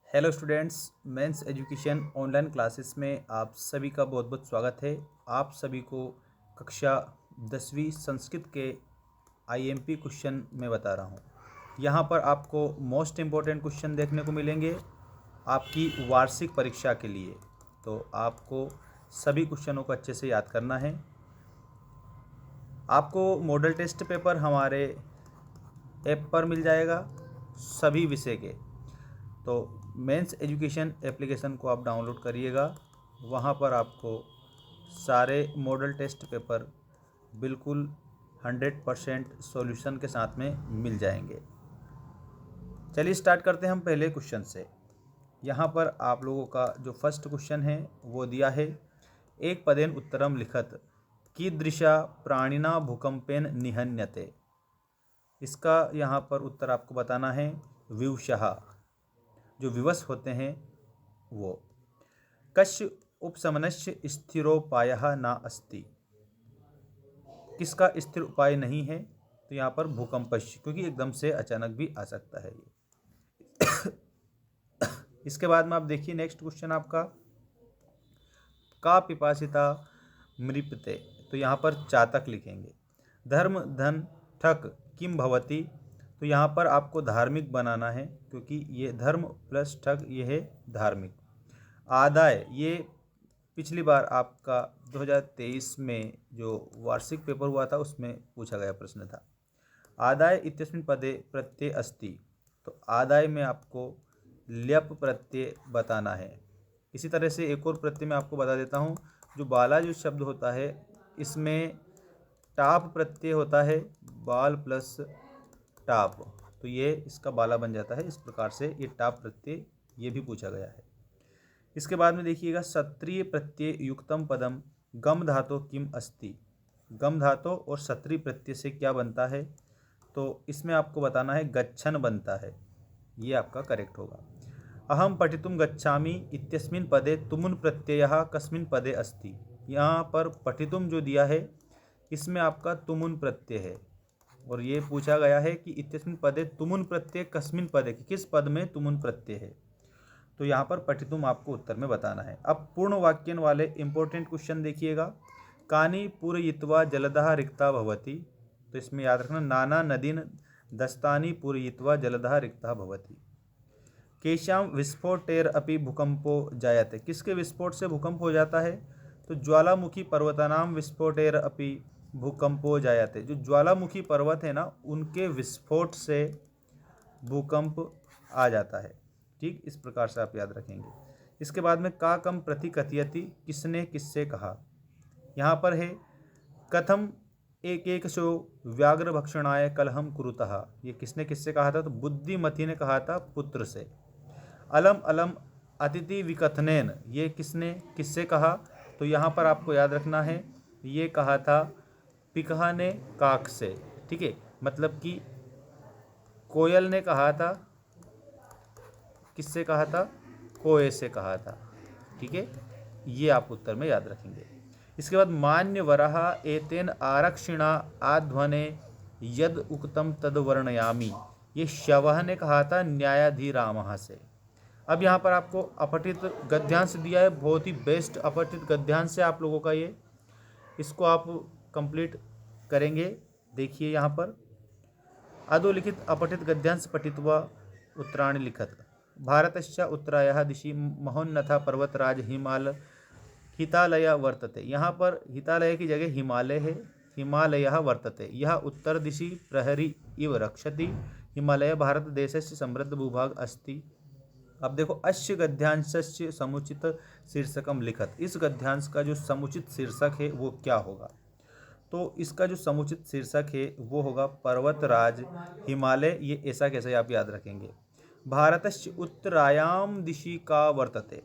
Hello students, mains education online classes में आप सभी का बहुत बहुत स्वागत है। आप सभी को कक्षा 10वीं संस्कृत के आईएमपी क्वेश्चन में बता रहा हूँ। यहाँ पर आपको मोस्ट इम्पोर्टेंट क्वेश्चन देखने को मिलेंगे आपकी वार्षिक परीक्षा के लिए। तो आपको सभी क्वेश्चनों को अच्छे से याद करना है। आपको मॉडल टेस्ट पेपर हमारे ऐप पर मिल जाएगा सभी विषय के। तो मेंस एजुकेशन एप्लीकेशन को आप डाउनलोड करिएगा। वहाँ पर आपको सारे मॉडल टेस्ट पेपर बिल्कुल 100% सॉल्यूशन के साथ में मिल जाएंगे। चलिए स्टार्ट करते हैं हम पहले क्वेश्चन से। यहाँ पर आप लोगों का जो फर्स्ट क्वेश्चन है वो दिया है, एक पदेन उत्तरम लिखत कीदृशा प्राणिना भूकंपेन निहन्यते। इसका यहाँ पर उत्तर आपको बताना है विवशः, जो विवश होते हैं वो। कस्य उपशमनस्य स्थिरोपायः न अस्ति। किसका स्थिर उपाय नहीं है? तो यहाँ पर भूकंपस्य, क्योंकि एकदम से अचानक भी आ सकता है ये। इसके बाद में आप देखिए नेक्स्ट क्वेश्चन आपका, का पिपासिता मृप्ते। तो यहाँ पर चातक लिखेंगे। धर्म धन ठक किम भवति। तो यहाँ पर आपको धार्मिक बनाना है, क्योंकि ये धर्म प्लस ठग ये है धार्मिक। आदाय, ये पिछली बार आपका 2023 में जो वार्षिक पेपर हुआ था उसमें पूछा गया प्रश्न था। आदाय इत्यस्मिन् पदे प्रत्यय अस्ति। तो आदाय में आपको ल्यप प्रत्यय बताना है। इसी तरह से एक और प्रत्यय मैं आपको बता देता हूँ। जो बाला जो शब्द होता है इसमें टाप प्रत्यय होता है, बाल प्लस टाप, तो ये इसका बाला बन जाता है। इस प्रकार से ये टाप प्रत्यय ये भी पूछा गया है। इसके बाद में देखिएगा, सत्रीय प्रत्यय युक्तम पदम गम धातो किम अस्ति। गम धातो और सत्रीय प्रत्यय से क्या बनता है? तो इसमें आपको बताना है गच्छन बनता है। ये आपका करेक्ट होगा। अहम पठितुम गच्छामि इत्यस्मिन् पदे तुमुन प्रत्ययः कस्मिन् पदे अस्ति। यहाँ पर पठितुम जो दिया है इसमें आपका तुमुन प्रत्यय है, और ये पूछा गया है कि इत्यस्मिन् पदे तुमुन प्रत्यय कस्मिन् पदे, किस पद में तुमुन प्रत्यय है। तो यहाँ पर पठितुम आपको उत्तर में बताना है। अब पूर्ण वाक्यन वाले इंपॉर्टेंट क्वेश्चन देखिएगा। कानी पूरयित्वा जलदः रिक्ता भवति। तो इसमें याद रखना, नाना नदीन दस्तानी पूरयित्वा जलदः रिक्ता भवति। केशाम विस्फोटेर अपि भूकंपो जायते। किसके विस्फोट से भूकंप हो जाता है? तो ज्वालामुखी पर्वतानाम विस्फोटेर अपि भूकंपो जायते। जो ज्वालामुखी पर्वत है ना, उनके विस्फोट से भूकंप आ जाता है। ठीक, इस प्रकार से आप याद रखेंगे। इसके बाद में का कम प्रति कथयति, किसने किससे कहा। यहाँ पर है कथम एक एक शो व्याघ्र भक्षणाय कलहम कुरुतः। ये किसने किससे कहा था? तो बुद्धिमती ने कहा था पुत्र से। अलम अलम अतिथि विकथनेन, ये किसने किससे कहा? तो यहाँ पर आपको याद रखना है, ये कहा था पिकहा ने काक से। ठीक है, मतलब कि कोयल ने कहा था, किससे कहा था? कोए से कहा था। ठीक है, ये आप उत्तर में याद रखेंगे। इसके बाद मान्य वरह एतेन आरक्षिणा आध्वने यद उक्तम तद वर्णयामी। ये शवः ने कहा था न्यायाधीरामः से। अब यहाँ पर आपको अपठित गद्यांश दिया है, बहुत ही बेस्ट अपठित गद्यांश है आप लोगों का ये। इसको आप कंप्लीट करेंगे। देखिए यहाँ पर, अधोलिखित अपठित गद्यांश पठित्वा उत्तराणि लिखत। भारतस्य उत्तरायाः दिशि महोन्नतः पर्वतराज हितालय वर्तते। यहाँ पर हितालय की जगह हिमालय है, हिमालयः वर्तते। यह उत्तर दिशि प्रहरी इव रक्षति। हिमालय भारत देशस्य समृद्ध भूभाग अस्ति। अब देखो, अस्य गद्यांशस्य समुचित शीर्षकम लिखत। इस गद्यांश का जो समुचित शीर्षक है वो क्या होगा? तो इसका जो समुचित शीर्षक है वो होगा पर्वतराज हिमालय। ये ऐसा कैसे आप याद रखेंगे? भारतस्य उत्तरायाम दिशि का वर्तते।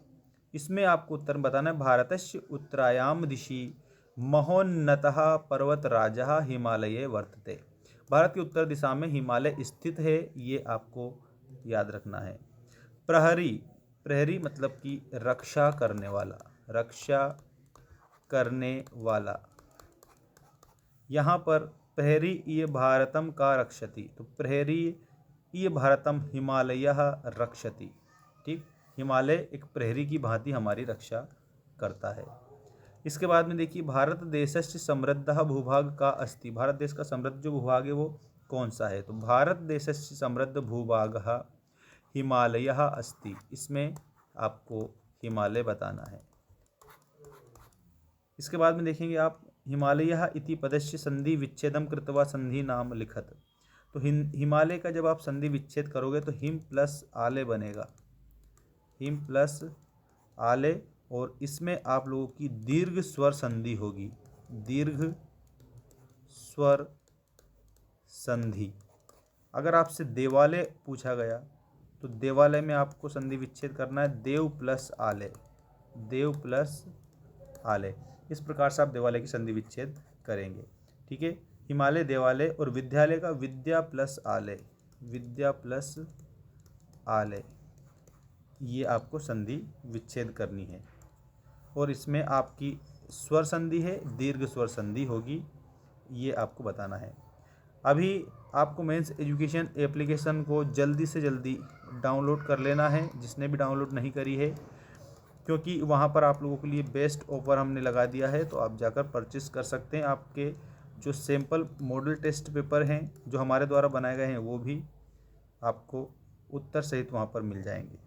इसमें आपको उत्तर बताना है, भारतस्य उत्तरायाम दिशि महोन्नतः पर्वतराजः हिमालये वर्तते। भारत की उत्तर दिशा में हिमालय स्थित है, ये आपको याद रखना है। प्रहरी, प्रहरी मतलब कि रक्षा करने वाला, रक्षा करने वाला। यहाँ पर प्रहरी ये भारतम का रक्षति। तो प्रहरी ये भारतम हिमालयः रक्षति। ठीक, हिमालय एक प्रहरी की भांति हमारी रक्षा करता है। इसके बाद में देखिए, भारत देशस्य समृद्धः भूभाग का अस्ति। भारत देश का समृद्ध जो भूभाग है वो कौन सा है? तो भारत देशस्य समृद्ध भूभागः हिमालयः अस्ति। इसमें आपको हिमालय बताना है। इसके बाद में देखेंगे आप, हिमालयः इति पदस्य संधि विच्छेदम कृत्वा संधि नाम लिखत। तो हिमालय का जब आप संधि विच्छेद करोगे तो हिम प्लस आले बनेगा, हिम प्लस आले, और इसमें आप लोगों की दीर्घ स्वर संधि होगी, दीर्घ स्वर संधि। अगर आपसे देवालय पूछा गया तो देवालय में आपको संधि विच्छेद करना है देव प्लस आले, देव प्लस आले। इस प्रकार से आप देवालय की संधि विच्छेद करेंगे। ठीक है, हिमालय, देवालय, और विद्यालय का विद्या प्लस आले, विद्या प्लस आले, ये आपको संधि विच्छेद करनी है। और इसमें आपकी स्वर संधि है, दीर्घ स्वर संधि होगी, ये आपको बताना है। अभी आपको मेंस एजुकेशन एप्लीकेशन को जल्दी से जल्दी डाउनलोड कर लेना है, जिसने भी डाउनलोड नहीं करी है, क्योंकि वहाँ पर आप लोगों के लिए बेस्ट ऑफर हमने लगा दिया है। तो आप जाकर परचेस कर सकते हैं। आपके जो सैम्पल मॉडल टेस्ट पेपर हैं जो हमारे द्वारा बनाए गए हैं वो भी आपको उत्तर सहित वहाँ पर मिल जाएंगे।